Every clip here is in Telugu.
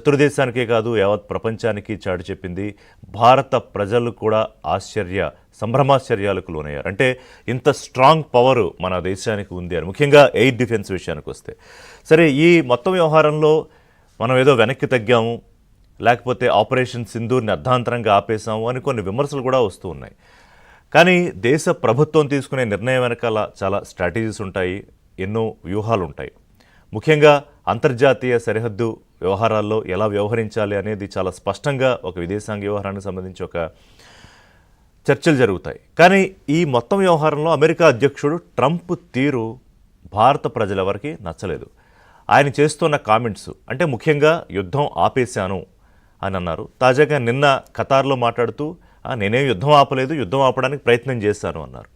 శత్రుదేశానికే కాదు యావత్ ప్రపంచానికి చాటి చెప్పింది. భారత ప్రజలు కూడా సంభ్రమాశ్చర్యాలకు లోనయ్యారు. అంటే ఇంత స్ట్రాంగ్ పవర్ మన దేశానికి ఉంది అని, ముఖ్యంగా ఎయిర్ డిఫెన్స్ విషయానికి వస్తే. సరే, ఈ మొత్తం వ్యవహారంలో మనం ఏదో వెనక్కి తగ్గాము, లేకపోతే ఆపరేషన్ సింధూర్ని అర్ధాంతరంగా ఆపేసాము అని కొన్ని విమర్శలు కూడా వస్తూ ఉన్నాయి. కానీ దేశ ప్రభుత్వం తీసుకునే నిర్ణయం వెనకాల చాలా స్ట్రాటజీస్ ఉంటాయి, ఎన్నో వ్యూహాలు ఉంటాయి. ముఖ్యంగా అంతర్జాతీయ సరిహద్దు వ్యవహారాల్లో ఎలా వ్యవహరించాలి అనేది చాలా స్పష్టంగా ఒక విదేశాంగ వ్యవహారానికి సంబంధించి ఒక చర్చలు జరుగుతాయి. కానీ ఈ మొత్తం వ్యవహారంలో అమెరికా అధ్యక్షుడు ట్రంప్ తీరు భారత ప్రజలెవరికి నచ్చలేదు. ఆయన చేస్తున్న కామెంట్స్ అంటే ముఖ్యంగా యుద్ధం ఆపేశాను అని అన్నారు. తాజాగా నిన్న ఖతార్లో మాట్లాడుతూ నేనేం యుద్ధం ఆపలేదు, యుద్ధం ఆపడానికి ప్రయత్నం చేశాను అన్నారు.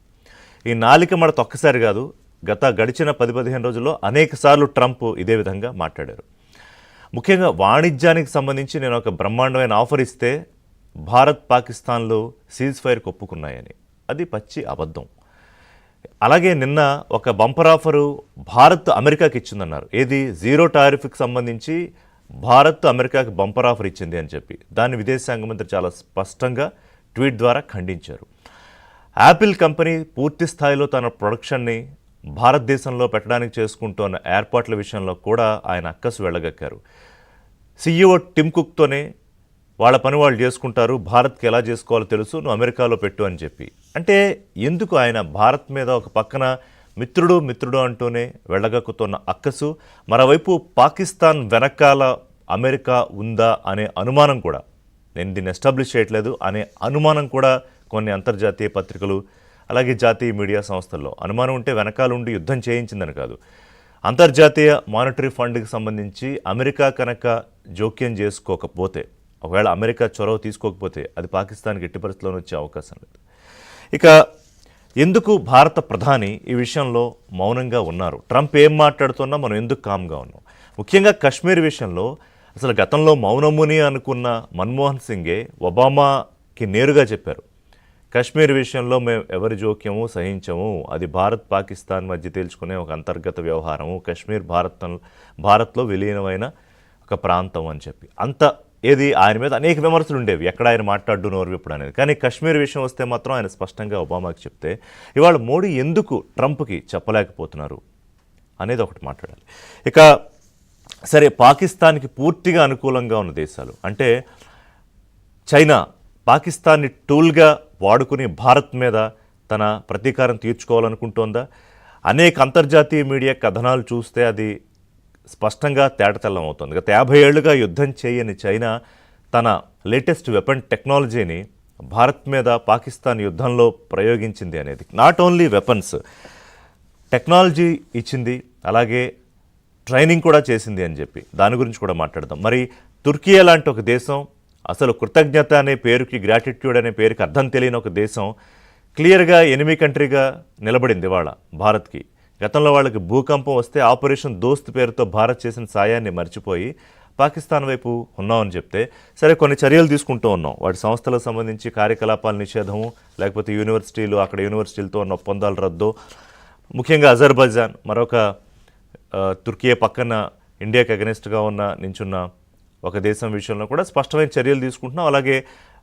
ఈ నాలిక మడత ఒక్కసారి కాదు, గడిచిన 10-15 రోజుల్లో అనేక సార్లు ట్రంప్ ఇదే విధంగా మాట్లాడారు. ముఖ్యంగా వాణిజ్యానికి సంబంధించి నేను ఒక బ్రహ్మాండమైన ఆఫర్ ఇస్తే భారత్ పాకిస్తాన్లు సీజ్ ఫైర్కి ఒప్పుకున్నాయని, అది పచ్చి అబద్ధం. అలాగే నిన్న ఒక బంపర్ ఆఫరు భారత్ అమెరికాకి ఇచ్చిందన్నారు. ఏది? జీరో టారిఫ్కి సంబంధించి భారత్ అమెరికాకి బంపర్ ఆఫర్ ఇచ్చింది అని చెప్పి దాన్ని విదేశాంగ మంత్రి చాలా స్పష్టంగా ట్వీట్ ద్వారా ఖండించారు. యాపిల్ కంపెనీ పూర్తి స్థాయిలో తన ప్రొడక్షన్ని భారతదేశంలో పెట్టడానికి చేసుకుంటున్న ఏర్పాట్ల విషయంలో కూడా ఆయన అక్కసు వెళ్ళగక్కారు. సీఈఓ టిమ్ కుక్తోనే వాళ్ళ పని వాళ్ళు చేసుకుంటారు, భారత్కి ఎలా చేసుకోవాలో తెలుసు, నువ్వు అమెరికాలో పెట్టు అని చెప్పి. అంటే ఎందుకు ఆయన భారత్ మీద ఒక పక్కన మిత్రుడు అంటూనే వెళ్ళగక్కుతున్న అక్కసు, మరోవైపు పాకిస్తాన్ వెనకాల అమెరికా ఉందా అనే అనుమానం కూడా, నేను దీన్ని ఎస్టాబ్లిష్ చేయట్లేదు అనే అనుమానం కూడా కొన్ని అంతర్జాతీయ పత్రికలు అలాగే జాతీయ మీడియా సంస్థల్లో అనుమానం ఉంటే వెనకాల ఉండి యుద్ధం చేయించిందని కాదు. అంతర్జాతీయ మానిటరీ ఫండ్కి సంబంధించి అమెరికా కనుక జోక్యం చేసుకోకపోతే, ఒకవేళ అమెరికా చొరవ తీసుకోకపోతే అది పాకిస్తాన్కి ఎట్టి పరిస్థితుల్లోనూ వచ్చే అవకాశం లేదు. ఇక ఎందుకు భారత ప్రధాని ఈ విషయంలో మౌనంగా ఉన్నారు? ట్రంప్ ఏం మాట్లాడుతున్నా మనం ఎందుకు కామ్గా ఉన్నాం? ముఖ్యంగా కశ్మీర్ విషయంలో అసలు గతంలో మౌనముని అనుకున్న మన్మోహన్ సింగే ఒబామాకి నేరుగా చెప్పారు, కశ్మీర్ విషయంలో మేము ఎవరి జోక్యము సహించము, అది భారత్ పాకిస్తాన్ మధ్య తేల్చుకునే ఒక అంతర్గత వ్యవహారము, కశ్మీర్ భారత్లో విలీనమైన ఒక ప్రాంతం అని చెప్పి. ఏది ఆయన మీద అనేక విమర్శలు ఉండేవి, ఎక్కడ ఆయన మాట్లాడు నోరు విప్పుడు అనేది. కానీ కశ్మీర్ విషయం వస్తే మాత్రం ఆయన స్పష్టంగా ఒబామాకి చెప్తే, ఇవాళ మోడీ ఎందుకు ట్రంప్కి చెప్పలేకపోతున్నారు అనేది ఒకటి మాట్లాడాలి. ఇక సరే, పాకిస్తాన్కి పూర్తిగా అనుకూలంగా ఉన్న దేశాలు అంటే చైనా పాకిస్తాన్ని టూల్గా వాడుకుని భారత్ మీద తన ప్రతీకారం తీర్చుకోవాలనుకుంటోందా? అనేక అంతర్జాతీయ మీడియా కథనాలు చూస్తే అది స్పష్టంగా తేటతెల్లం అవుతుంది. గత 50 ఏళ్లుగా యుద్ధం చేయని చైనా తన లేటెస్ట్ వెపన్ టెక్నాలజీని భారత్ మీద పాకిస్తాన్ యుద్ధంలో ప్రయోగించింది అనేది. నాట్ ఓన్లీ వెపన్స్, టెక్నాలజీ ఇచ్చింది, అలాగే ట్రైనింగ్ కూడా చేసింది అని చెప్పి దాని గురించి కూడా మాట్లాడదాం. మరి తుర్కియా లాంటి ఒక దేశం, అసలు కృతజ్ఞత అనే పేరుకి, గ్రాటిట్యూడ్ అనే పేరుకి అర్థం తెలియని ఒక దేశం క్లియర్గా ఎనిమీ కంట్రీగా నిలబడింది ఇవాళ భారత్కి. గతంలో వాళ్ళకి భూకంపం వస్తే ఆపరేషన్ దోస్త్ పేరుతో భారత్ చేసిన సాయాన్ని మర్చిపోయి పాకిస్తాన్ వైపు ఉన్నామని చెప్తే, సరే కొన్ని చర్యలు తీసుకుంటూ ఉన్నాం, వాటి సంస్థలకు సంబంధించి కార్యకలాపాల నిషేధము, లేకపోతే అక్కడ యూనివర్సిటీలతో ఉన్న ఒప్పందాలు రద్దు, ముఖ్యంగా అజర్బైజాన్ మరొక తుర్కియా పక్కన ఇండియాకి అగెనిస్ట్గా నించున్న ఒక దేశం విషయంలో కూడా స్పష్టమైన చర్యలు తీసుకుంటున్నాం. అలాగే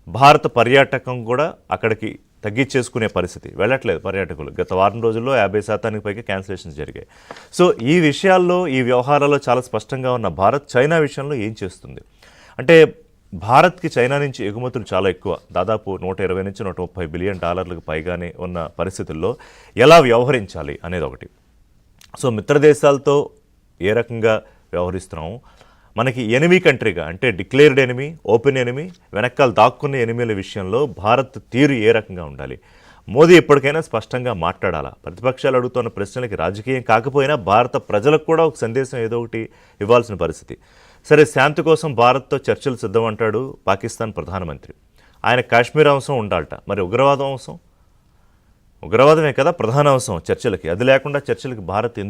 భారత పర్యాటకం కూడా అక్కడికి తగ్గించేసుకునే పరిస్థితి, వెళ్ళట్లేదు పర్యాటకులు. గత వారం రోజుల్లో 50% పైగా క్యాన్సిలేషన్స్ జరిగాయి. సో ఈ విషయాల్లో, ఈ వ్యవహారాల్లో చాలా స్పష్టంగా ఉన్న భారత్ చైనా విషయంలో ఏం చేస్తుంది భారత్కి చైనా నుంచి ఎగుమతులు చాలా ఎక్కువ, దాదాపు $120 నుంచి $130 బిలియన్ పైగానే ఉన్న పరిస్థితుల్లో ఎలా వ్యవహరించాలి అనేది ఒకటి. సో మిత్రదేశాలతో ఏ రకంగా వ్యవహరిస్తున్నాము, మనకి ఎనిమీ కంట్రీగా అంటే డిక్లేర్డ్ ఎనిమీ, ఓపెన్ ఎనిమీ, వెనకాల దాక్కున్న ఎనిమీల విషయంలో భారత్ తీరు ఏ రకంగా ఉండాలి? మోదీ ఎప్పటికైనా స్పష్టంగా మాట్లాడాలా? ప్రతిపక్షాలు అడుగుతున్న ప్రశ్నలకి రాజకీయం కాకపోయినా భారత ప్రజలకు కూడా ఒక సందేశం ఏదో ఒకటి ఇవ్వాల్సిన పరిస్థితి. సరే, శాంతి కోసం భారత్తో చర్చలు సిద్ధమంటాడు పాకిస్తాన్ ప్రధానమంత్రి. ఆయన కాశ్మీర్ అంశం ఉండాలట, మరి ఉగ్రవాదమే కదా ప్రధాన అంశం చర్చలకి. అది లేకుండా చర్చలకి భారత్ ఎందుకు